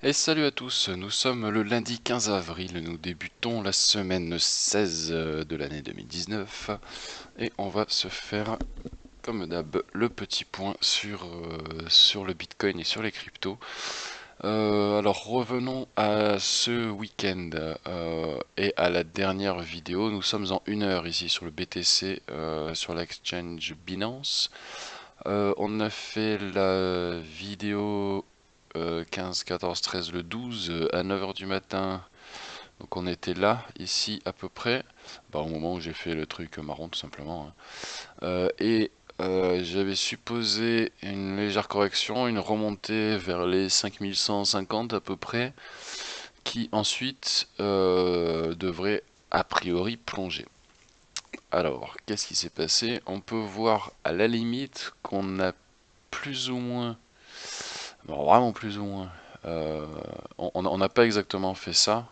Et salut à tous, nous sommes le lundi 15 avril, nous débutons la semaine 16 de l'année 2019 et on va se faire comme d'hab le petit point sur le Bitcoin et sur les cryptos. Alors revenons à ce week-end et à la dernière vidéo. Nous sommes en 1 heure ici sur le BTC, sur l'exchange Binance. On a fait la vidéo 15, 14, 13, le 12 à 9 heures du matin. Donc on était là, ici à peu près, au moment où j'ai fait le truc marron tout simplement, hein. J'avais supposé une légère correction, une remontée vers les 5150 à peu près, qui ensuite devrait a priori plonger. Alors, qu'est-ce qui s'est passé? On peut voir à la limite qu'on a plus ou moins, bon, vraiment plus ou moins, euh, on n'a pas exactement fait ça.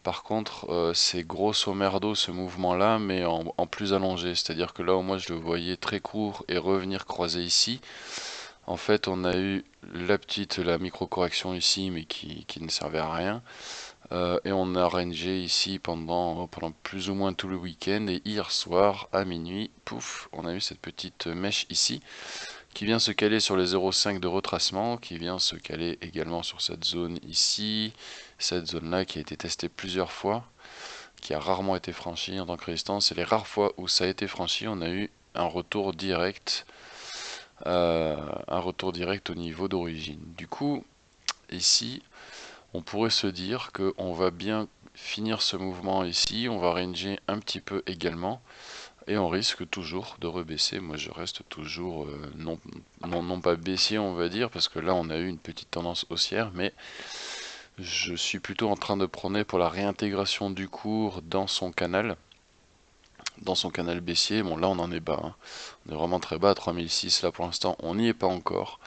Par contre, c'est grosso merdo ce mouvement-là, mais en plus allongé. C'est-à-dire que là, au moins, je le voyais très court et revenir croiser ici. En fait, on a eu la micro-correction ici, mais qui ne servait à rien. Et on a rangé ici pendant plus ou moins tout le week-end. Et hier soir, à minuit, pouf, on a eu cette petite mèche ici qui vient se caler sur les 0,5 de retracement, qui vient se caler également sur cette zone ici, cette zone-là qui a été testée plusieurs fois, qui a rarement été franchie en tant que résistance. Et les rares fois où ça a été franchi, on a eu un retour direct, au niveau d'origine. Du coup, ici, on pourrait se dire qu'on va bien finir ce mouvement ici, on va ranger un petit peu également. Et on risque toujours de rebaisser. Moi, je reste toujours non pas baissier, on va dire, parce que là, on a eu une petite tendance haussière, mais je suis plutôt en train de prôner pour la réintégration du cours dans son canal baissier. Bon, là, on en est bas, hein. On est vraiment très bas, à 3006. Là, pour l'instant, on n'y est pas encore.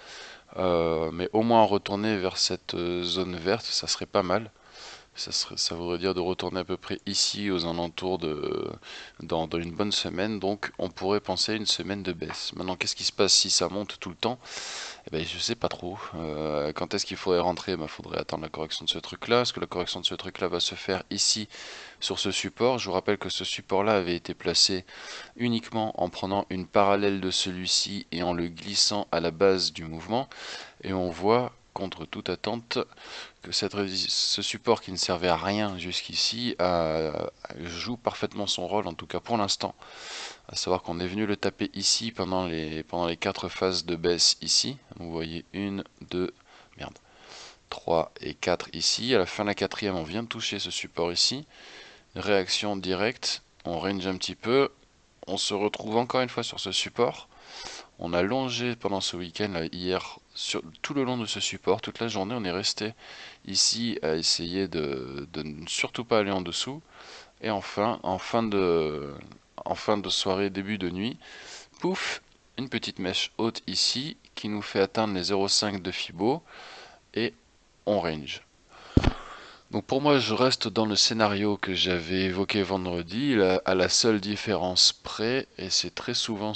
Mais au moins retourner vers cette zone verte, ça serait pas mal. Ça voudrait dire de retourner à peu près ici aux alentours dans une bonne semaine. Donc on pourrait penser à une semaine de baisse. Maintenant, qu'est-ce qui se passe si ça monte tout le temps? Eh ben, je sais pas trop. Quand est-ce qu'il faudrait rentrer? Il faudrait attendre la correction de ce truc-là. Est-ce que la correction de ce truc-là va se faire ici sur ce support? Je vous rappelle que ce support-là avait été placé uniquement en prenant une parallèle de celui-ci et en le glissant à la base du mouvement. Et on voit, contre toute attente, que ce support qui ne servait à rien jusqu'ici joue parfaitement son rôle, en tout cas pour l'instant. À savoir qu'on est venu le taper ici pendant les 4 phases de baisse ici. Vous voyez 1, 2, merde, 3 et 4 ici. À la fin de la quatrième, on vient de toucher ce support ici. Réaction directe, on range un petit peu. On se retrouve encore une fois sur ce support. On a longé pendant ce week-end, hier, tout le long de ce support, toute la journée, on est resté ici à essayer de ne surtout pas aller en dessous. Et enfin, en fin de soirée, début de nuit, pouf, une petite mèche haute ici qui nous fait atteindre les 0,5 de Fibo et on range. Donc pour moi, je reste dans le scénario que j'avais évoqué vendredi, à la seule différence près, et c'est très souvent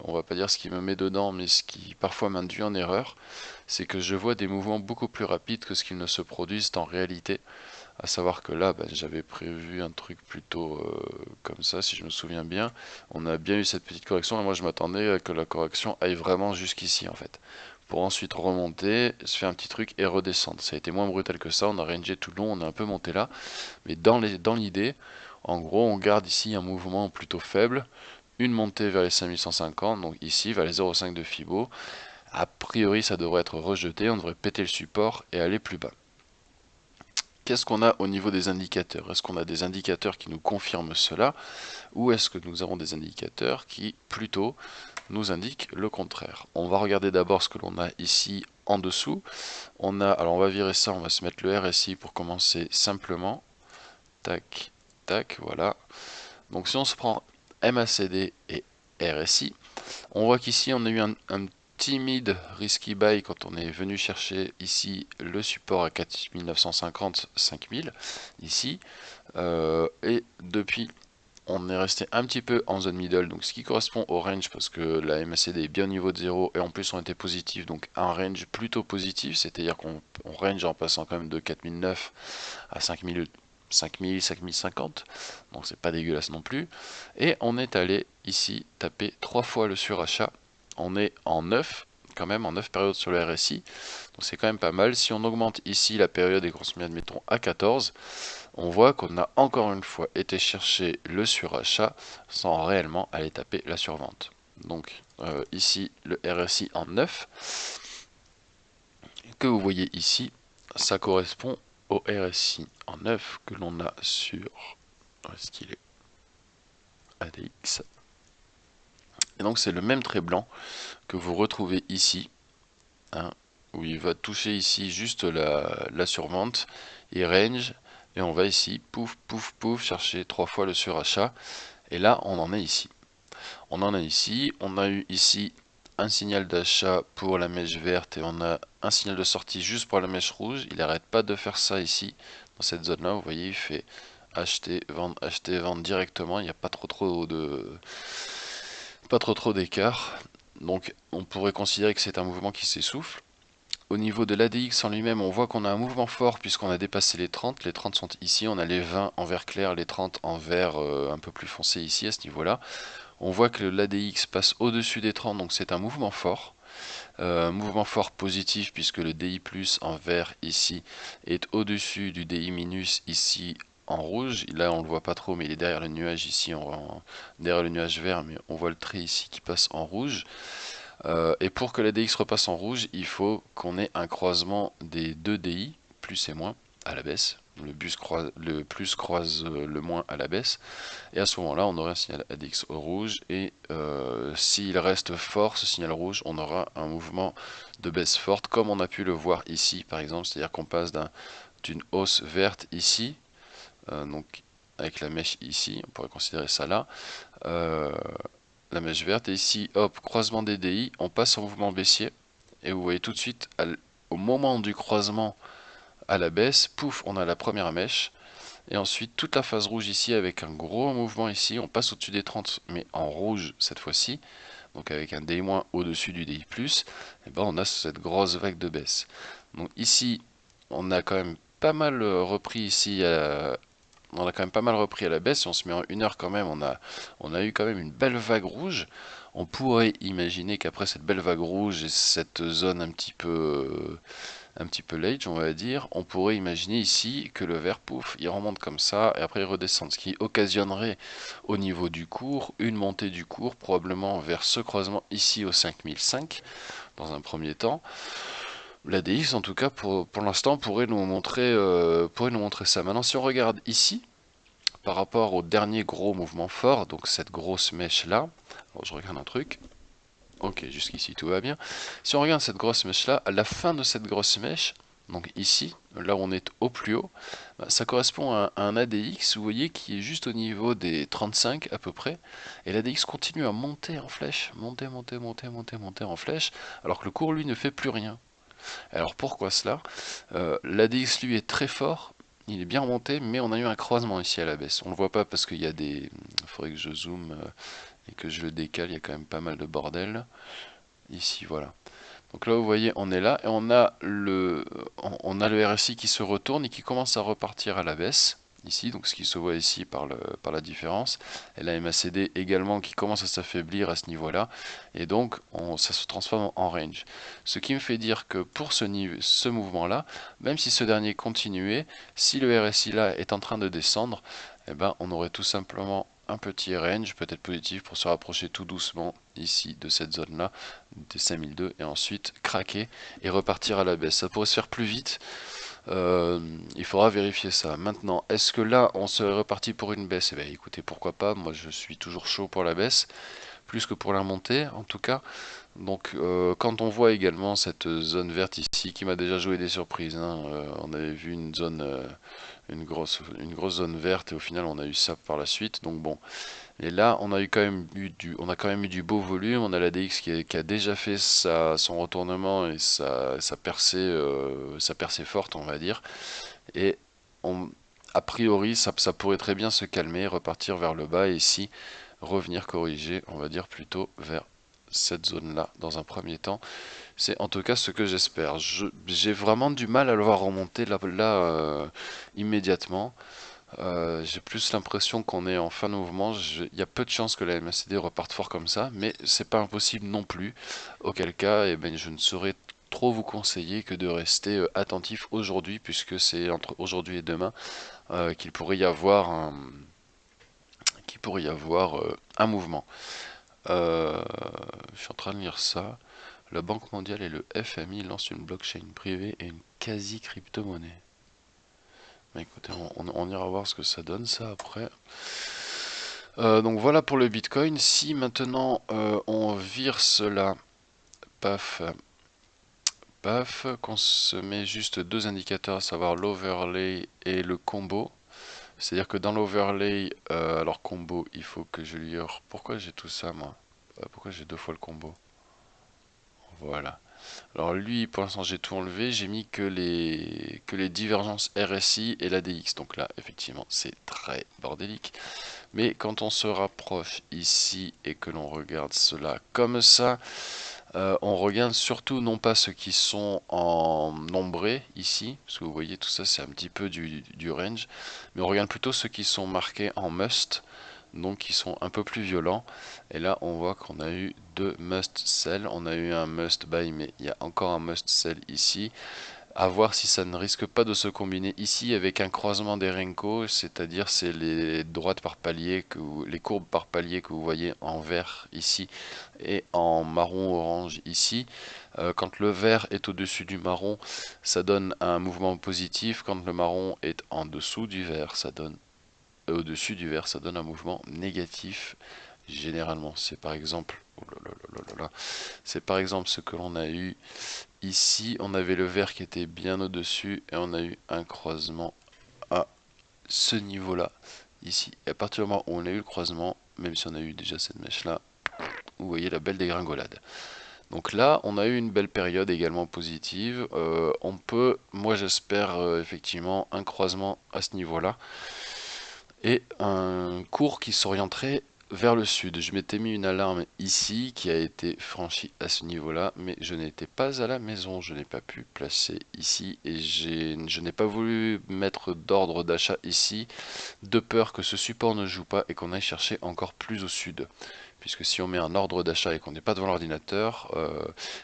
on va pas dire ce qui me met dedans, mais ce qui parfois m'induit en erreur, c'est que je vois des mouvements beaucoup plus rapides que ce qu'ils ne se produisent en réalité. À savoir que là, j'avais prévu un truc plutôt comme ça, si je me souviens bien. On a bien eu cette petite correction, et moi je m'attendais à que la correction aille vraiment jusqu'ici en fait, pour ensuite remonter, se faire un petit truc et redescendre. Ça a été moins brutal que ça, on a rangé tout le long, on a un peu monté là, mais dans l'idée, en gros, on garde ici un mouvement plutôt faible, une montée vers les 5150, donc ici vers les 0,5 de Fibo. A priori, ça devrait être rejeté, on devrait péter le support et aller plus bas. Qu'est-ce qu'on a au niveau des indicateurs? Est-ce qu'on a des indicateurs qui nous confirment cela ou est-ce que nous avons des indicateurs qui plutôt nous indiquent le contraire? On va regarder d'abord ce que l'on a ici en dessous. Alors on va virer ça, on va se mettre le RSI pour commencer simplement. Tac, tac, voilà. Donc si on se prend MACD et RSI, on voit qu'ici on a eu un timide risky buy quand on est venu chercher ici le support à 4950, 5000 ici, et depuis on est resté un petit peu en zone middle, donc ce qui correspond au range, parce que la MACD est bien au niveau de 0, et en plus on était positif, donc un range plutôt positif, c'est-à-dire qu'on range en passant quand même de 4009 à 5000, 5000, 5050, donc c'est pas dégueulasse non plus, et on est allé ici taper 3 fois le surachat, on est en 9, quand même en 9 périodes sur le RSI, donc c'est quand même pas mal. Si on augmente ici la période et qu'on se met admettons à 14, on voit qu'on a encore une fois été chercher le surachat sans réellement aller taper la survente. Donc ici le RSI en 9 que vous voyez ici, ça correspond au RSI en 9 que l'on a sur, où est-ce qu'il est, ADX. Et donc c'est le même trait blanc que vous retrouvez ici, hein, où il va toucher ici juste la survente et range, et on va ici, pouf, pouf, pouf, chercher 3 fois le surachat, et là on en est ici. On en a ici, on a eu ici un signal d'achat pour la mèche verte et on a un signal de sortie juste pour la mèche rouge. Il n'arrête pas de faire ça ici, dans cette zone là, vous voyez, il fait acheter, vendre directement, il n'y a pas trop d'écart. Donc on pourrait considérer que c'est un mouvement qui s'essouffle. Au niveau de l'ADX en lui-même, on voit qu'on a un mouvement fort puisqu'on a dépassé les 30. Les 30 sont ici, on a les 20 en vert clair, les 30 en vert un peu plus foncé ici à ce niveau-là. On voit que l'ADX passe au-dessus des 30, donc c'est un mouvement fort. Mouvement fort positif puisque le DI plus en vert ici est au-dessus du DI minus ici en rouge. Là on le voit pas trop mais il est derrière le nuage ici, derrière le nuage vert, mais on voit le trait ici qui passe en rouge. Et pour que la DX repasse en rouge, il faut qu'on ait un croisement des deux DI, plus et moins, à la baisse. Le plus croise le moins à la baisse. Et à ce moment-là, on aura un signal ADX au rouge. Et s'il reste fort, ce signal rouge, on aura un mouvement de baisse forte, comme on a pu le voir ici, par exemple. C'est-à-dire qu'on passe d'une hausse verte ici, donc avec la mèche ici, on pourrait considérer ça là. La mèche verte, et ici, hop, croisement des DI, on passe en mouvement baissier, et vous voyez tout de suite, au moment du croisement à la baisse, pouf, on a la première mèche, et ensuite toute la phase rouge ici, avec un gros mouvement ici, on passe au-dessus des 30, mais en rouge cette fois-ci, donc avec un DI- au-dessus du DI+, et ben on a cette grosse vague de baisse. Donc ici, on a quand même pas mal repris ici on a quand même pas mal repris à la baisse. Si on se met en 1 heure quand même, on a eu quand même une belle vague rouge. On pourrait imaginer qu'après cette belle vague rouge et cette zone un petit peu late, on va dire, on pourrait imaginer ici que le vert, pouf, il remonte comme ça et après il redescend, ce qui occasionnerait au niveau du cours une montée du cours probablement vers ce croisement ici au 5005 dans un premier temps. La DX en tout cas pour l'instant pourrait nous montrer ça. Maintenant si on regarde ici, par rapport au dernier gros mouvement fort, donc cette grosse mèche là, alors je regarde un truc, ok jusqu'ici tout va bien, si on regarde cette grosse mèche là, à la fin de cette grosse mèche, donc ici, là où on est au plus haut, ça correspond à un ADX, vous voyez, qui est juste au niveau des 35 à peu près, et l'ADX continue à monter en flèche, monter, monter, monter, monter, monter en flèche, alors que le cours lui ne fait plus rien. Alors pourquoi cela? L'ADX lui est très fort, il est bien remonté, mais on a eu un croisement ici à la baisse. On ne le voit pas parce qu'il y a des... Il faudrait que je zoome et que je le décale, il y a quand même pas mal de bordel. Ici, voilà. Donc là, vous voyez, on est là et on a le RSI qui se retourne et qui commence à repartir à la baisse. Ici, donc ce qui se voit ici par la différence. Et la MACD également qui commence à s'affaiblir à ce niveau-là. Et donc, ça se transforme en range. Ce qui me fait dire que pour ce mouvement-là, même si ce dernier continuait, si le RSI là est en train de descendre, eh ben, on aurait tout simplement un petit range, peut-être positif, pour se rapprocher tout doucement ici de cette zone-là, des 5002, et ensuite craquer et repartir à la baisse. Ça pourrait se faire plus vite, il faudra vérifier ça. Maintenant, est-ce que là, on serait reparti pour une baisse? Eh bien, écoutez, pourquoi pas, moi je suis toujours chaud pour la baisse, plus que pour la montée en tout cas. Donc quand on voit également cette zone verte ici, qui m'a déjà joué des surprises, hein, on avait vu une grosse zone verte et au final on a eu ça par la suite, donc bon. Et là on a quand même eu du beau volume, on a la DX qui a déjà fait son retournement et sa percée forte on va dire. Et on, a priori ça pourrait très bien se calmer, repartir vers le bas et ici revenir corriger, on va dire plutôt vers cette zone là dans un premier temps. C'est en tout cas ce que j'espère. J'ai vraiment du mal à le voir remonter là, immédiatement. J'ai plus l'impression qu'on est en fin de mouvement. Il y a peu de chances que la MACD reparte fort comme ça, mais c'est pas impossible non plus. Auquel cas, eh ben, je ne saurais trop vous conseiller que de rester attentif aujourd'hui, puisque c'est entre aujourd'hui et demain qu'il pourrait y avoir un mouvement. Je suis en train de lire ça. La Banque mondiale et le FMI lancent une blockchain privée et une quasi-crypto-monnaie. Bah, écoutez, on ira voir ce que ça donne ça après. Donc voilà pour le Bitcoin. Si maintenant on vire cela, paf, paf, qu'on se met juste deux indicateurs, à savoir l'overlay et le combo. C'est-à-dire que dans l'overlay, alors combo, il faut que je lire. Pourquoi j'ai tout ça moi? Pourquoi j'ai deux fois le combo? Voilà. Alors lui, pour l'instant, j'ai tout enlevé. J'ai mis que les divergences RSI et l'ADX. Donc là, effectivement, c'est très bordélique. Mais quand on se rapproche ici et que l'on regarde cela comme ça, on regarde surtout non pas ceux qui sont en ombré ici, parce que vous voyez tout ça c'est un petit peu du range, mais on regarde plutôt ceux qui sont marqués en must, donc qui sont un peu plus violents. Et là on voit qu'on a eu deux must sell, on a eu un must buy, mais il y a encore un must sell ici. À voir si ça ne risque pas de se combiner ici avec un croisement des Renko, c'est-à-dire c'est les droites par palier, les courbes par palier que vous voyez en vert ici et en marron orange ici. Quand le vert est au-dessus du marron, ça donne un mouvement positif. Quand le marron est en dessous du vert, ça donne au-dessus du vert, ça donne un mouvement négatif. Généralement, c'est par exemple, oh là là là là, c'est par exemple ce que l'on a eu ici. On avait le vert qui était bien au-dessus et on a eu un croisement à ce niveau-là, ici. Et à partir du moment où on a eu le croisement, même si on a eu déjà cette mèche-là, vous voyez la belle dégringolade. Donc là, on a eu une belle période également positive. On peut, moi j'espère effectivement un croisement à ce niveau-là et un cours qui s'orienterait vers le sud. Je m'étais mis une alarme ici qui a été franchie à ce niveau-là, mais je n'étais pas à la maison, je n'ai pas pu placer ici et je n'ai pas voulu mettre d'ordre d'achat ici, de peur que ce support ne joue pas et qu'on aille chercher encore plus au sud. Puisque si on met un ordre d'achat et qu'on n'est pas devant l'ordinateur,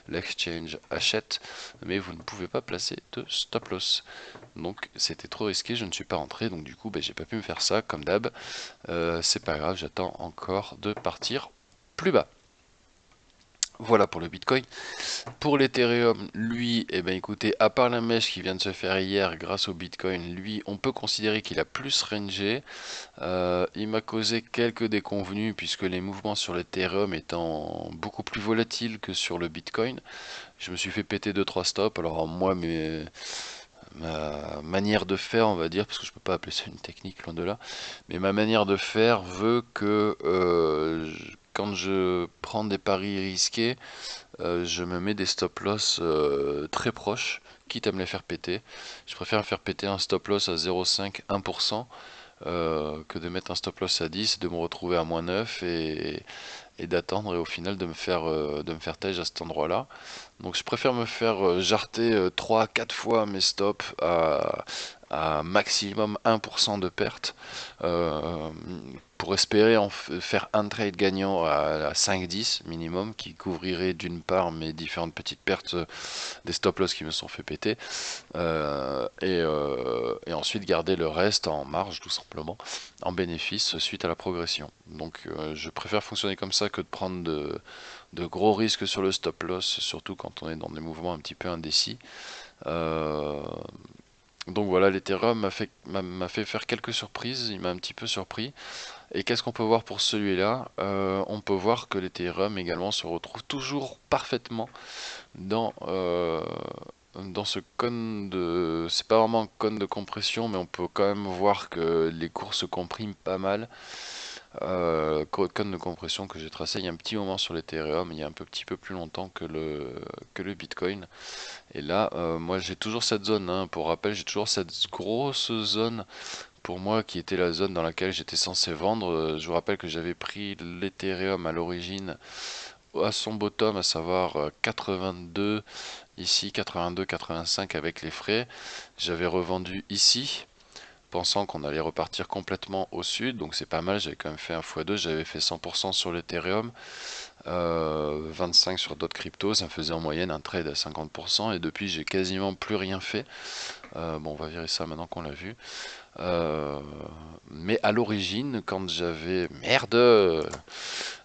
l'exchange achète, mais vous ne pouvez pas placer de stop loss. Donc c'était trop risqué, je ne suis pas rentré, donc du coup ben, j'ai pas pu me faire ça comme d'hab. C'est pas grave, j'attends encore de partir plus bas. Voilà pour le Bitcoin. Pour l'Ethereum, lui, eh ben écoutez, à part la mèche qui vient de se faire hier grâce au Bitcoin, lui, on peut considérer qu'il a plus rangé. Il m'a causé quelques déconvenues puisque les mouvements sur l'Ethereum étant beaucoup plus volatiles que sur le Bitcoin, je me suis fait péter 2-3 stops. Alors moi, ma manière de faire, on va dire, parce que je peux pas appeler ça une technique, loin de là, mais ma manière de faire veut que quand je prends des paris risqués, je me mets des stop loss très proches, quitte à me les faire péter. Je préfère me faire péter un stop loss à 0,5, 1%, que de mettre un stop loss à 10, de me retrouver à moins 9 et d'attendre et au final de me faire tège à cet endroit-là. Donc je préfère me faire jarter 3-4 fois mes stops à maximum 1% de perte pour espérer faire un trade gagnant à 5-10 minimum qui couvrirait d'une part mes différentes petites pertes des stop loss qui me sont fait péter et ensuite garder le reste en marge tout simplement en bénéfice suite à la progression. Donc je préfère fonctionner comme ça que de prendre de gros risques sur le stop loss, surtout quand on est dans des mouvements un petit peu indécis. Euh, donc voilà, l'Ethereum m'a fait faire quelques surprises, il m'a un petit peu surpris. Et qu'est-ce qu'on peut voir pour celui-là? On peut voir que l'Ethereum également se retrouve toujours parfaitement dans, dans ce cône de... C'est pas vraiment un cône de compression, mais on peut quand même voir que les cours se compriment pas mal. Cône de compression que j'ai tracé il y a un petit moment sur l'Ethereum, il y a un petit peu plus longtemps que le Bitcoin. Et là, moi j'ai toujours cette zone, hein, pour rappel, j'ai toujours cette grosse zone pour moi qui était la zone dans laquelle j'étais censé vendre. Je vous rappelle que j'avais pris l'Ethereum à l'origine à son bottom, à savoir 82, ici 82, 85 avec les frais. J'avais revendu ici, pensant qu'on allait repartir complètement au sud, donc c'est pas mal, j'avais quand même fait un x2, j'avais fait 100% sur l'Ethereum, 25 sur d'autres cryptos, ça me faisait en moyenne un trade à 50%, et depuis j'ai quasiment plus rien fait. Bon, on va virer ça maintenant qu'on l'a vu. Mais à l'origine, quand j'avais... Merde!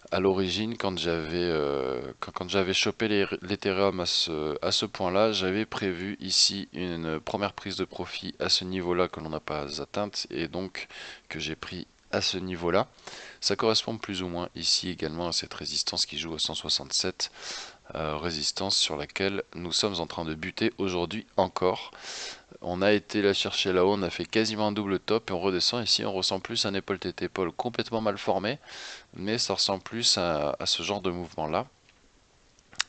À l'origine, quand j'avais chopé l'Ethereum à ce point-là, j'avais prévu ici une première prise de profit à ce niveau-là que l'on n'a pas atteinte et donc que j'ai pris à ce niveau-là. Ça correspond plus ou moins ici également à cette résistance qui joue à 167, résistance sur laquelle nous sommes en train de buter aujourd'hui encore. On a été la chercher là-haut, on a fait quasiment un double top et on redescend ici, on ressent plus un épaule tête épaule complètement mal formé, mais ça ressemble plus à ce genre de mouvement là.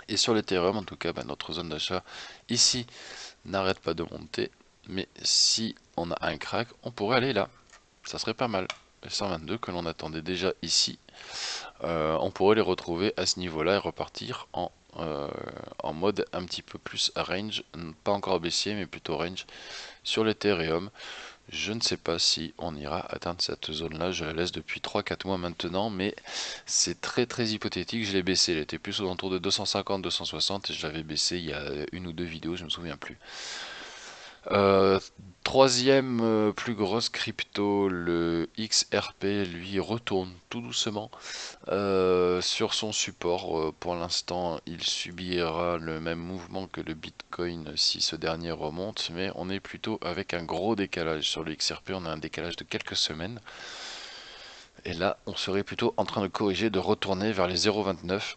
Et sur l'Ethereum en tout cas, notre zone d'achat ici n'arrête pas de monter, mais si on a un crack, on pourrait aller là, ça serait pas mal. Les 122 que l'on attendait déjà ici, on pourrait les retrouver à ce niveau là et repartir en mode un petit peu plus range, pas encore baissier mais plutôt range sur l'Ethereum. Je ne sais pas si on ira atteindre cette zone-là, je la laisse depuis 3-4 mois maintenant, mais c'est très très hypothétique, je l'ai baissé, elle était plus aux alentours de 250-260 et je l'avais baissé il y a une ou deux vidéos, je me souviens plus. Euh, Troisième plus grosse crypto, le XRP, lui retourne tout doucement sur son support. Pour l'instant, il subira le même mouvement que le Bitcoin si ce dernier remonte, mais on est plutôt avec un gros décalage. Sur le XRP, on a un décalage de quelques semaines. Et là, on serait plutôt en train de corriger, de retourner vers les 0,29,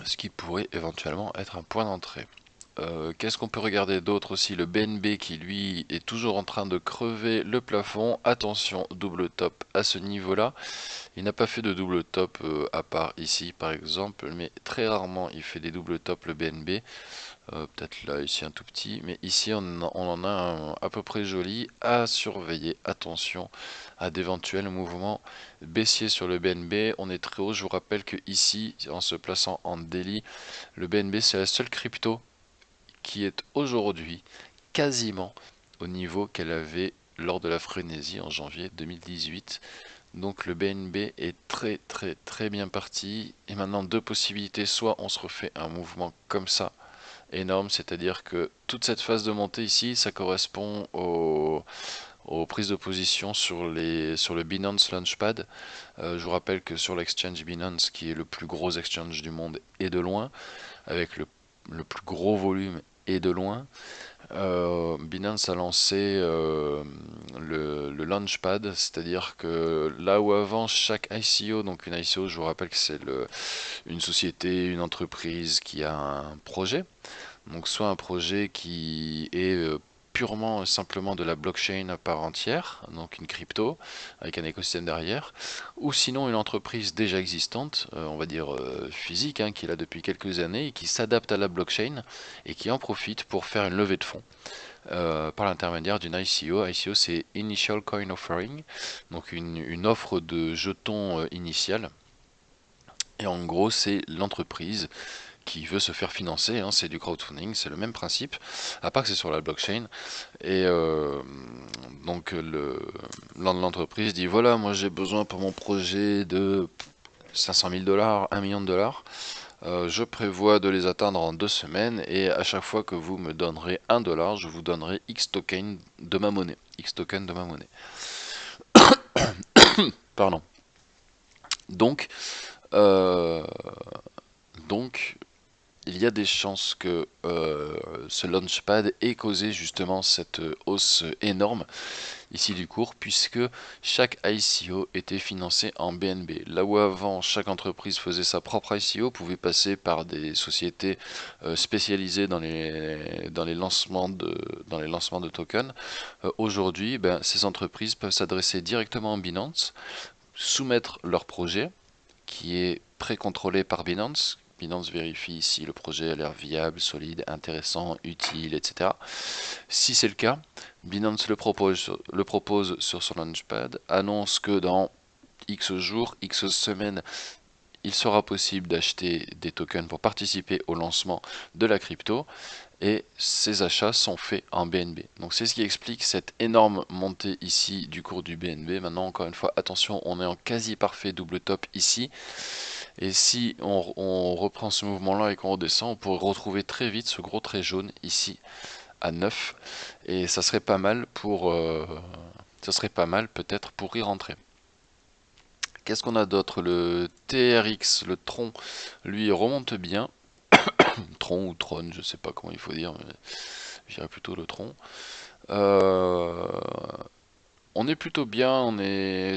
ce qui pourrait éventuellement être un point d'entrée. Qu'est-ce qu'on peut regarder d'autre aussi? Le BNB qui lui est toujours en train de crever le plafond. Attention, double top à ce niveau-là. Il n'a pas fait de double top à part ici par exemple, mais très rarement il fait des double top le BNB. Peut-être là ici un tout petit, mais ici on en a un à peu près joli à surveiller. Attention à d'éventuels mouvements baissiers sur le BNB. On est très haut. Je vous rappelle que ici, en se plaçant en daily, le BNB c'est la seule crypto qui est aujourd'hui quasiment au niveau qu'elle avait lors de la frénésie en janvier 2018. Donc le BNB est très très très bien parti. Et maintenant deux possibilités, soit on se refait un mouvement comme ça, énorme, c'est-à-dire que toute cette phase de montée ici, ça correspond aux prises de position sur le Binance Launchpad. Je vous rappelle que sur l'exchange Binance, qui est le plus gros exchange du monde et de loin, avec le plus gros volume et de loin, Binance a lancé le Launchpad, c'est-à-dire que là où avant chaque ICO, donc une ICO, je vous rappelle que c'est une société, une entreprise qui a un projet, donc soit un projet qui est purement simplement de la blockchain à part entière, donc une crypto avec un écosystème derrière, ou sinon une entreprise déjà existante, on va dire physique, hein, qui est là depuis quelques années et qui s'adapte à la blockchain et qui en profite pour faire une levée de fonds. Par l'intermédiaire d'une ICO. ICO c'est Initial Coin Offering, donc une offre de jetons initiale. Et en gros c'est l'entreprise qui veut se faire financer, hein, c'est du crowdfunding, c'est le même principe, à part que c'est sur la blockchain. Et donc l'entreprise dit voilà, moi j'ai besoin pour mon projet de 500 000 $, 1 million de dollars. Je prévois de les atteindre en 2 semaines et à chaque fois que vous me donnerez 1 dollar, je vous donnerai X token de ma monnaie. X token de ma monnaie. Pardon. Donc, euh, donc il y a des chances que ce launchpad ait causé justement cette hausse énorme ici du cours, puisque chaque ICO était financé en BNB. Là où avant chaque entreprise faisait sa propre ICO, pouvait passer par des sociétés spécialisées dans les lancements de tokens. Aujourd'hui, ces entreprises peuvent s'adresser directement à Binance, soumettre leur projet qui est précontrôlé par Binance. Binance vérifie si le projet a l'air viable, solide, intéressant, utile, etc. Si c'est le cas, Binance le propose sur son Launchpad, annonce que dans X jours, X semaines, il sera possible d'acheter des tokens pour participer au lancement de la crypto, et ces achats sont faits en BNB. Donc c'est ce qui explique cette énorme montée ici du cours du BNB. Maintenant, encore une fois, attention, on est en quasi parfait double top ici, et si on reprend ce mouvement là et qu'on redescend, on pourrait retrouver très vite ce gros trait jaune ici à 9, et ça serait pas mal peut-être pour y rentrer. Qu'est-ce qu'on a d'autre? Le TRX, le Tron, lui remonte bien. Tron ou Tron, je sais pas comment il faut dire, mais je dirais plutôt le Tron. Euh, on est plutôt bien,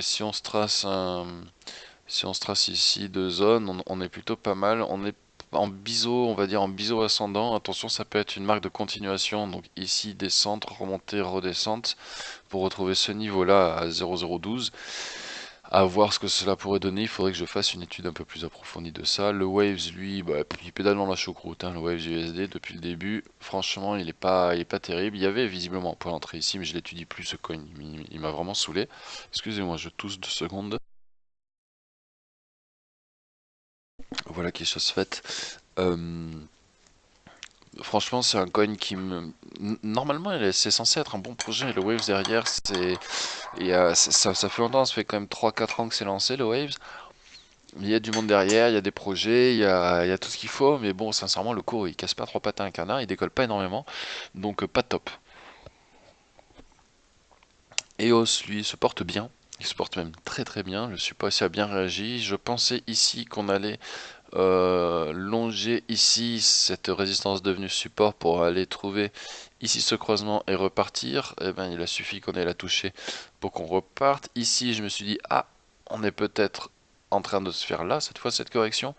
si on se trace ici deux zones, on est plutôt pas mal. On est en biseau, on va dire en biseau ascendant. Attention, ça peut être une marque de continuation. Donc ici, descente, remontée, redescente, pour retrouver ce niveau-là à 0,012. À voir ce que cela pourrait donner, il faudrait que je fasse une étude un peu plus approfondie de ça. Le Waves, lui, bah, il pédale dans la choucroute, hein, le Waves USD depuis le début. Franchement, il est pas terrible. Il y avait visiblement un point d'entrée ici, mais je l'étudie plus ce coin. Il m'a vraiment saoulé. Excusez-moi, je tousse 2 secondes. Voilà qui est chose faite. Euh, Franchement, c'est un coin qui me. Normalement, c'est censé être un bon projet. Le Waves derrière, ça fait longtemps, ça fait quand même 3-4 ans que c'est lancé, le Waves. Il y a du monde derrière, il y a des projets, il y a tout ce qu'il faut, mais bon, sincèrement, le cours il casse pas trois pattes à un canard, il décolle pas énormément, donc pas top. EOS, lui, se porte bien, il se porte même très très bien, le support ici a bien réagi. Je pensais ici qu'on allait longer ici cette résistance devenue support pour aller trouver ici ce croisement et repartir. Eh bien, il a suffi qu'on ait la toucher pour qu'on reparte. Ici, je me suis dit, ah, on est peut-être en train de se faire là, cette fois, cette correction.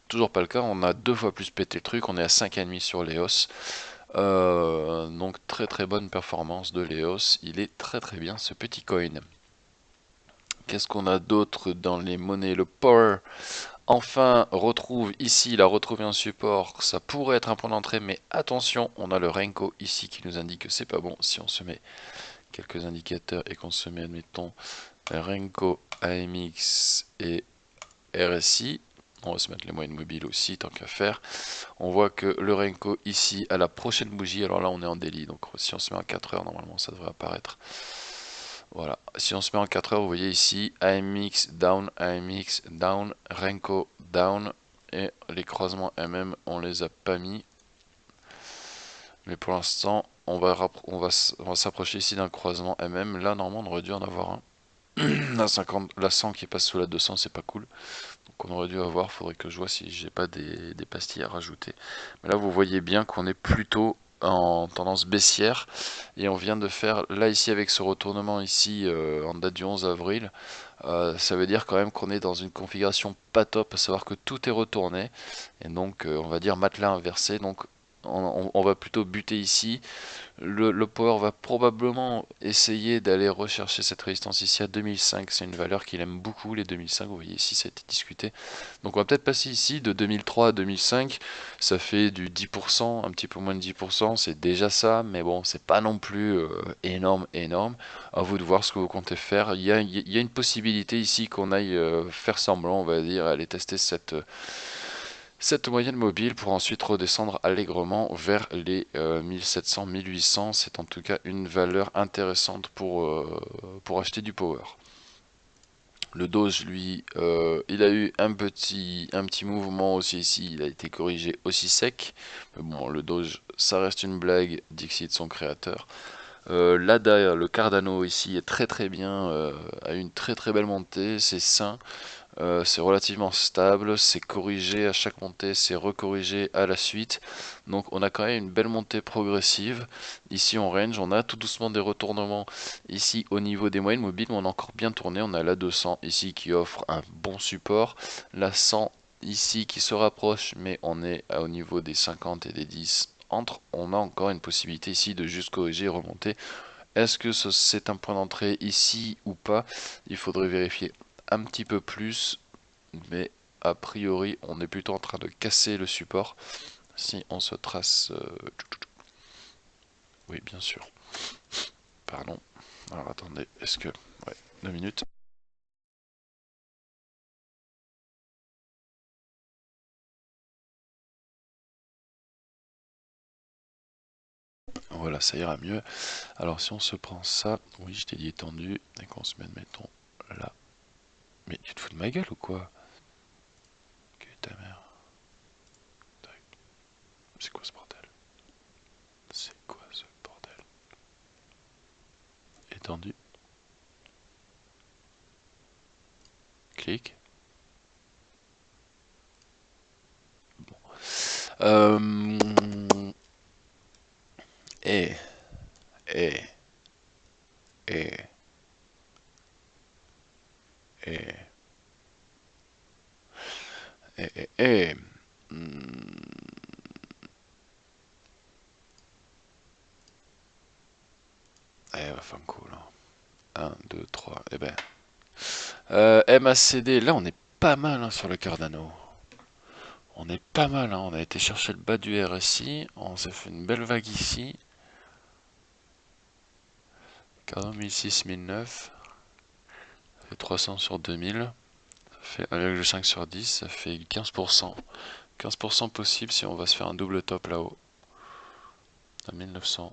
Toujours pas le cas, on a 2 fois plus pété le truc, on est à 5,5 sur l'EOS. Donc très très bonne performance de l'EOS, il est très très bien ce petit coin. Qu'est-ce qu'on a d'autre dans les monnaies? Le Power, enfin, retrouve ici, il a retrouvé un support, ça pourrait être un point d'entrée, mais attention, on a le Renko ici qui nous indique que c'est pas bon. Si on se met quelques indicateurs et qu'on se met, admettons, Renko, AMX et RSI, on va se mettre les moyennes mobiles aussi, tant qu'à faire. On voit que le Renko ici, à la prochaine bougie, alors là on est en daily, donc si on se met en 4 heures, normalement ça devrait apparaître. Voilà, si on se met en 4 heures, vous voyez ici, AMX down, Renko down, et les croisements MM, on les a pas mis. Mais pour l'instant, on va s'approcher ici d'un croisement MM. Là, normalement, on aurait dû en avoir un. La 100 qui passe sous la 200, c'est pas cool. Donc on aurait dû avoir, faudrait que je vois si j'ai pas des pastilles à rajouter. Mais là, vous voyez bien qu'on est plutôt en tendance baissière, et on vient de faire là ici avec ce retournement ici en date du 11 avril. Ça veut dire quand même qu'on est dans une configuration pas top, à savoir que tout est retourné, et donc on va dire matelas inversé. Donc on va plutôt buter ici. Le power va probablement essayer d'aller rechercher cette résistance ici à 2005. C'est une valeur qu'il aime beaucoup, les 2005. Vous voyez ici, ça a été discuté. Donc on va peut-être passer ici de 2003 à 2005. Ça fait du 10%, un petit peu moins de 10%. C'est déjà ça, mais bon, c'est pas non plus énorme, énorme. À vous de voir ce que vous comptez faire. Il y a une possibilité ici qu'on aille faire semblant, on va dire, aller tester cette moyenne mobile pour ensuite redescendre allègrement vers les 1700-1800. C'est en tout cas une valeur intéressante pour acheter du power. Le Doge, lui, il a eu un petit mouvement aussi ici, il a été corrigé aussi sec. Mais bon, le Doge, ça reste une blague, Dixit, son créateur. L'ADA, le Cardano ici est très très bien, a eu une très très belle montée, c'est sain. C'est relativement stable, c'est corrigé à chaque montée, c'est recorrigé à la suite. Donc on a quand même une belle montée progressive. Ici en range, on a tout doucement des retournements ici au niveau des moyennes mobiles, mais on a encore bien tourné. On a la 200 ici qui offre un bon support, la 100 ici qui se rapproche, mais on est au niveau des 50 et des 10 entre. On a encore une possibilité ici de juste corriger et remonter. Est-ce que c'est un point d'entrée ici ou pas? Il faudrait vérifier un petit peu plus, mais a priori on est plutôt en train de casser le support. Si on se trace, oui bien sûr, Pardon. Alors attendez, est-ce que... Ouais, 2 minutes. Voilà, ça ira mieux. Alors si on se prend ça, oui je t'ai dit étendu, et qu'on se met, mettons, là. Mais tu te fous de ma gueule ou quoi? Que ta mère. C'est quoi ce bordel? C'est quoi ce bordel? Étendu. Clic. Euh... Et, et, et, et, et. Eh, va faire un coup là. 1, 2, 3. Eh ben. MACD, là on est pas mal hein, sur le Cardano. On est pas mal, hein. On a été chercher le bas du RSI, on s'est fait une belle vague ici. Cardano 1006, 1009, ça fait 300 sur 2000, ça fait 1,5 sur 10, ça fait 15%. 15% possible si on va se faire un double top là-haut, à 1900.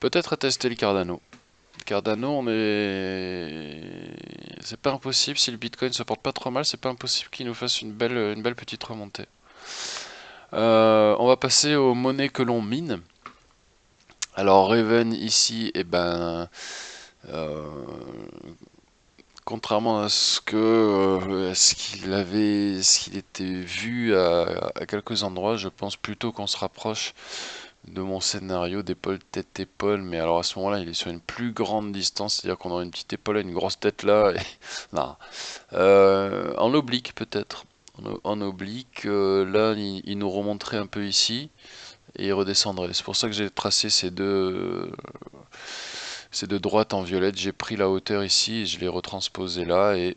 Peut-être à tester le Cardano. Cardano, on est... C'est pas impossible, si le Bitcoin se porte pas trop mal, c'est pas impossible qu'il nous fasse une belle petite remontée. On va passer aux monnaies que l'on mine. Alors Raven ici, eh ben, euh, contrairement à ce qu'il était vu à quelques endroits, je pense plutôt qu'on se rapproche de mon scénario d'épaule tête épaule, mais alors à ce moment-là, il est sur une plus grande distance, c'est-à-dire qu'on aura une petite épaule et une grosse tête là. Et... non. En oblique peut-être. En oblique, là, il nous remonterait un peu ici et il redescendrait. C'est pour ça que j'ai tracé ces deux droites en violette. J'ai pris la hauteur ici et je l'ai retransposé là. Et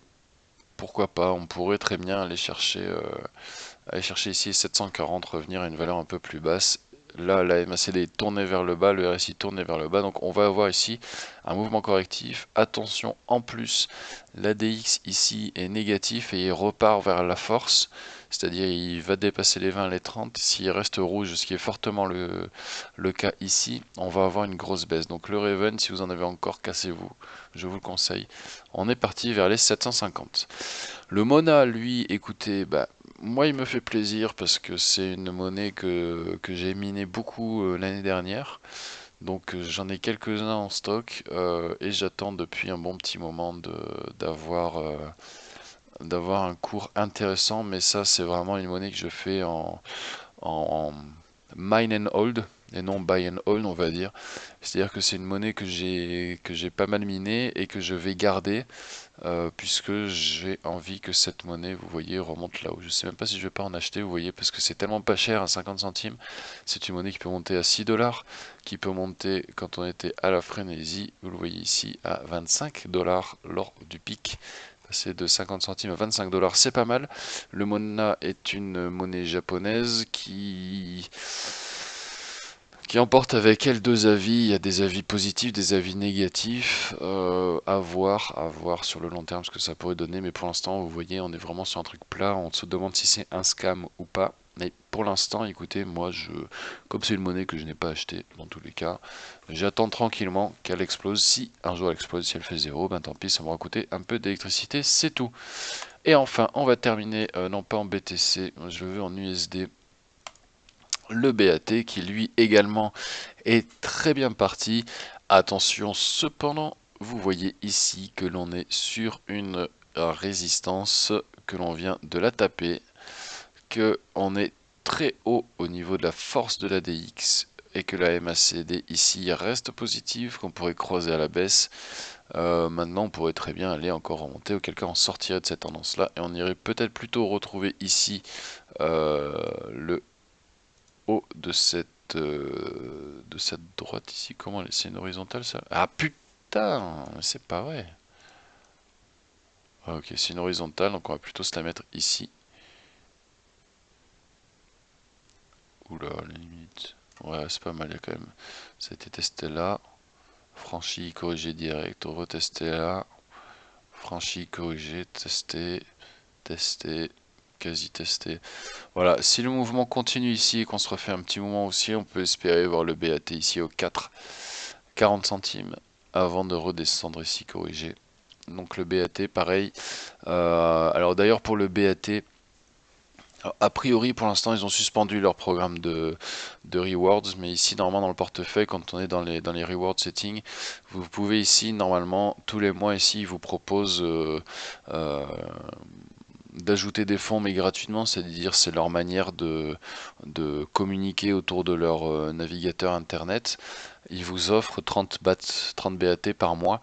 pourquoi pas, on pourrait très bien aller chercher ici 740, revenir à une valeur un peu plus basse. Là, la MACD est tournée vers le bas, le RSI tourné vers le bas. Donc on va avoir ici un mouvement correctif. Attention, en plus, l'ADX ici est négatif et il repart vers la force. C'est-à-dire il va dépasser les 20, les 30. S'il reste rouge, ce qui est fortement le cas ici, on va avoir une grosse baisse. Donc le Raven, si vous en avez encore, cassez-vous. Je vous le conseille. On est parti vers les 750. Le Mona, lui, écoutez, bah, moi il me fait plaisir parce que c'est une monnaie que j'ai miné beaucoup l'année dernière. Donc j'en ai quelques-uns en stock et j'attends depuis un bon petit moment d'avoir un cours intéressant. Mais ça c'est vraiment une monnaie que je fais en mine and hold et non buy and hold on va dire. C'est-à-dire que c'est une monnaie que j'ai pas mal minée et que je vais garder puisque j'ai envie que cette monnaie, vous voyez, remonte là-haut. Je sais même pas si je vais pas en acheter, vous voyez, parce que c'est tellement pas cher à 50 centimes. C'est une monnaie qui peut monter à 6 dollars, qui peut monter, quand on était à la frénésie, vous le voyez ici, à 25 dollars lors du pic. Passer de 50 centimes à 25 dollars, c'est pas mal. Le Mona est une monnaie japonaise qui emporte avec elle deux avis. Il y a des avis positifs, des avis négatifs. À voir sur le long terme ce que ça pourrait donner. Mais pour l'instant, vous voyez, on est vraiment sur un truc plat. On se demande si c'est un scam ou pas. Mais pour l'instant, écoutez, moi, comme c'est une monnaie que je n'ai pas achetée dans tous les cas, j'attends tranquillement qu'elle explose. Si un jour elle explose, si elle fait zéro, ben tant pis, ça m'aura coûté un peu d'électricité, c'est tout. Et enfin, on va terminer, non pas en BTC, je veux en USD le BAT qui lui également est très bien parti. Attention cependant, vous voyez ici que l'on est sur une résistance, que l'on vient de la taper, que on est très haut au niveau de la force de la DX et que la MACD ici reste positive, qu'on pourrait croiser à la baisse. Maintenant on pourrait très bien aller encore remonter, auquel cas on sortirait de cette tendance là et on irait peut-être plutôt retrouver ici le haut de cette droite ici. Comment c'est une horizontale ça? Ah putain, c'est pas vrai. Ah, ok, c'est une horizontale, donc on va plutôt se la mettre ici. Oula, la limite. Ouais, c'est pas mal, il y a quand même. Ça a été testé là. franchi, corrigé direct, retester là, franchi, corrigé, tester, tester, quasi testé. Voilà, si le mouvement continue ici et qu'on se refait un petit moment aussi, on peut espérer voir le BAT ici au 4,40 centimes avant de redescendre ici corrigé. Donc le BAT pareil. Alors d'ailleurs pour le BAT, a priori pour l'instant ils ont suspendu leur programme de rewards, mais ici normalement dans le portefeuille, quand on est dans les reward settings, vous pouvez ici normalement tous les mois ici ils vous proposent d'ajouter des fonds mais gratuitement, c'est-à-dire c'est leur manière de communiquer autour de leur navigateur internet. Ils vous offrent 30 BAT par mois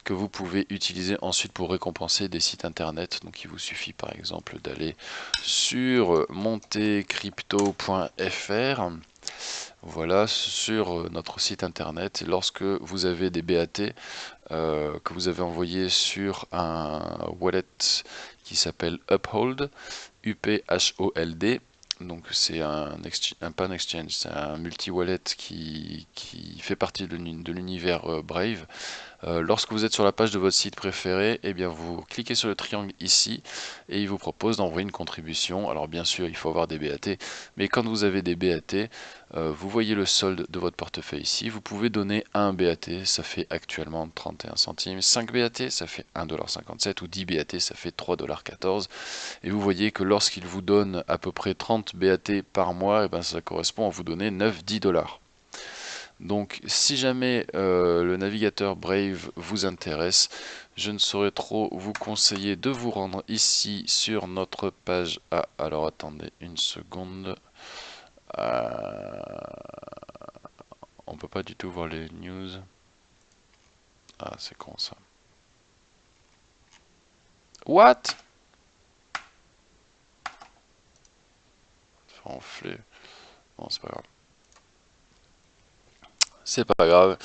que vous pouvez utiliser ensuite pour récompenser des sites internet. Donc il vous suffit par exemple d'aller sur montecrypto.fr, voilà, sur notre site internet, et lorsque vous avez des BAT que vous avez envoyé sur un wallet qui s'appelle Uphold, UPHOLD. Donc c'est pas un exchange, c'est un multi-wallet qui fait partie de l'univers Brave. Lorsque vous êtes sur la page de votre site préféré, eh bien vous cliquez sur le triangle ici et il vous propose d'envoyer une contribution. Alors bien sûr, il faut avoir des BAT, mais quand vous avez des BAT, vous voyez le solde de votre portefeuille ici. Vous pouvez donner 1 BAT, ça fait actuellement 31 centimes. 5 BAT, ça fait 1,57 $, ou 10 BAT, ça fait 3,14 $. Et vous voyez que lorsqu'il vous donne à peu près 30 BAT par mois, eh bien ça correspond à vous donner 9-10 $. Donc si jamais le navigateur Brave vous intéresse, je ne saurais trop vous conseiller de vous rendre ici sur notre page. Ah, alors attendez une seconde. On peut pas du tout voir les news. Ah, c'est con ça. What? C'est enflé. Bon, c'est pas grave. C'est pas grave.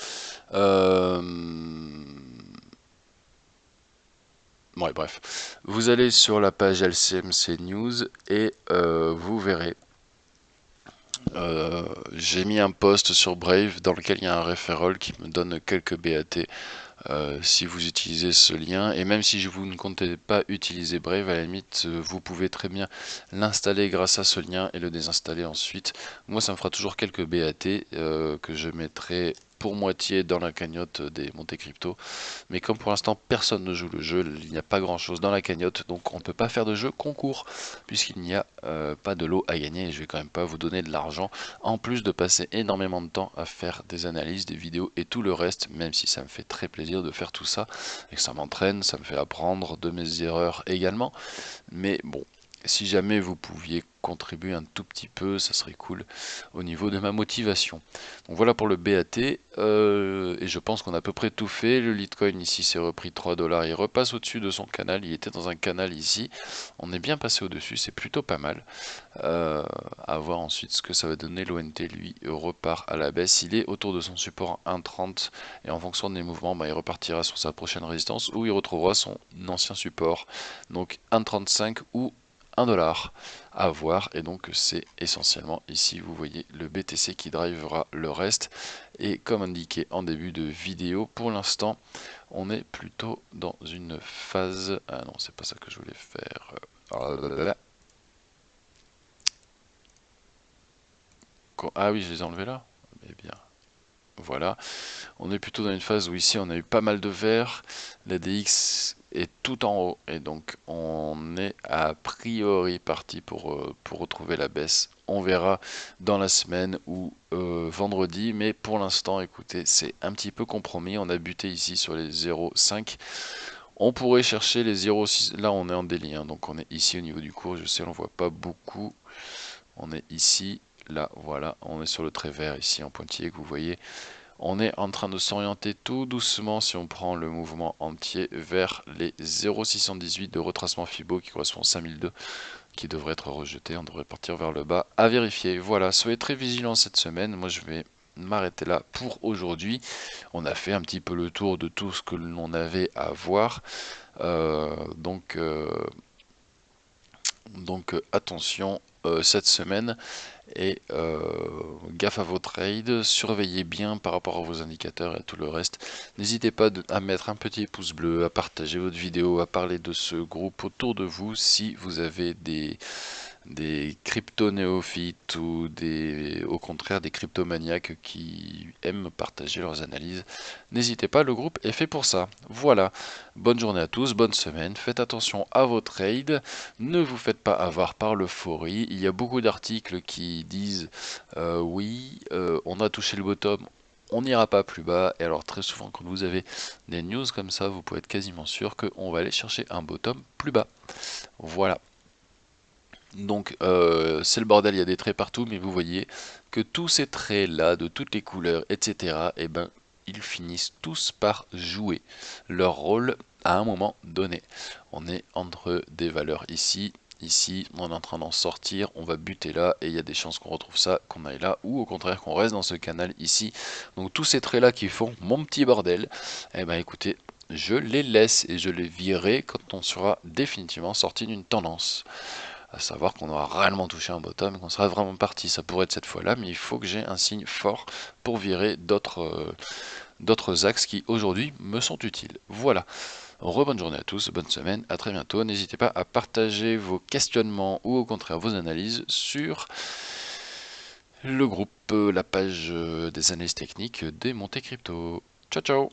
Ouais, bref. Vous allez sur la page LCMC News et vous verrez. J'ai mis un post sur Brave dans lequel il y a un referral qui me donne quelques BAT si vous utilisez ce lien, et même si vous ne comptez pas utiliser Brave, à la limite vous pouvez très bien l'installer grâce à ce lien et le désinstaller ensuite. Moi ça me fera toujours quelques BAT que je mettrai pour moitié dans la cagnotte des Monte Crypto, mais comme pour l'instant personne ne joue le jeu, il n'y a pas grand chose dans la cagnotte, donc on ne peut pas faire de jeu concours puisqu'il n'y a pas de lot à gagner, et je vais quand même pas vous donner de l'argent en plus de passer énormément de temps à faire des analyses, des vidéos et tout le reste, même si ça me fait très plaisir de faire tout ça et que ça m'entraîne, ça me fait apprendre de mes erreurs également. Mais bon, si jamais vous pouviez contribuer un tout petit peu, ça serait cool au niveau de ma motivation. Donc voilà pour le BAT, et je pense qu'on a à peu près tout fait. Le Litecoin ici s'est repris 3 $, il repasse au-dessus de son canal, il était dans un canal ici, on est bien passé au-dessus, c'est plutôt pas mal. À voir ensuite ce que ça va donner. L'ONT lui repart à la baisse, il est autour de son support 1,30 et en fonction des mouvements il repartira sur sa prochaine résistance où il retrouvera son ancien support, donc 1,35 ou 1 $, à voir. Et donc c'est essentiellement ici vous voyez le BTC qui drivera le reste, et comme indiqué en début de vidéo, pour l'instant on est plutôt dans une phase, ah non c'est pas ça que je voulais faire, ah oui je les ai enlevés là, eh bien voilà, on est plutôt dans une phase où ici on a eu pas mal de vert, la DX est tout en haut et donc on est a priori parti pour retrouver la baisse. On verra dans la semaine ou vendredi, mais pour l'instant écoutez c'est un petit peu compromis. On a buté ici sur les 0,5, on pourrait chercher les 0,6, là on est en délit hein, donc on est ici au niveau du cours, je sais on voit pas beaucoup, on est ici, là voilà, on est sur le trait vert ici en pointillé que vous voyez. On est en train de s'orienter tout doucement, si on prend le mouvement entier, vers les 0,618 de retracement Fibo qui correspond à 5002, qui devrait être rejeté. On devrait partir vers le bas, à vérifier. Voilà, soyez très vigilants cette semaine. Moi je vais m'arrêter là pour aujourd'hui. On a fait un petit peu le tour de tout ce que l'on avait à voir. Donc attention cette semaine. Et gaffe à vos trades, surveillez bien par rapport à vos indicateurs et tout le reste. N'hésitez pas à mettre un petit pouce bleu, à partager votre vidéo, à parler de ce groupe autour de vous si vous avez des crypto-néophytes ou au contraire des cryptomaniaques qui aiment partager leurs analyses. N'hésitez pas, le groupe est fait pour ça. Voilà, bonne journée à tous, bonne semaine, faites attention à vos trades, ne vous faites pas avoir par l'euphorie. Il y a beaucoup d'articles qui disent oui, on a touché le bottom, on n'ira pas plus bas. Et alors très souvent quand vous avez des news comme ça, vous pouvez être quasiment sûr qu'on va aller chercher un bottom plus bas. Voilà. Donc c'est le bordel, il y a des traits partout, mais vous voyez que tous ces traits là, de toutes les couleurs, etc., eh ben, ils finissent tous par jouer leur rôle à un moment donné. On est entre des valeurs ici, ici, on est en train d'en sortir, on va buter là, et il y a des chances qu'on retrouve ça, qu'on aille là, ou au contraire qu'on reste dans ce canal ici. Donc tous ces traits là qui font mon petit bordel, eh ben écoutez, je les laisse et je les virerai quand on sera définitivement sorti d'une tendance. À savoir qu'on aura réellement touché un bottom et qu'on sera vraiment parti. Ça pourrait être cette fois-là, mais il faut que j'ai un signe fort pour virer d'autres axes qui aujourd'hui me sont utiles. Voilà. Rebonne journée à tous, bonne semaine, à très bientôt. N'hésitez pas à partager vos questionnements ou au contraire vos analyses sur le groupe, la page des analyses techniques des Monte Crypto. Ciao ciao!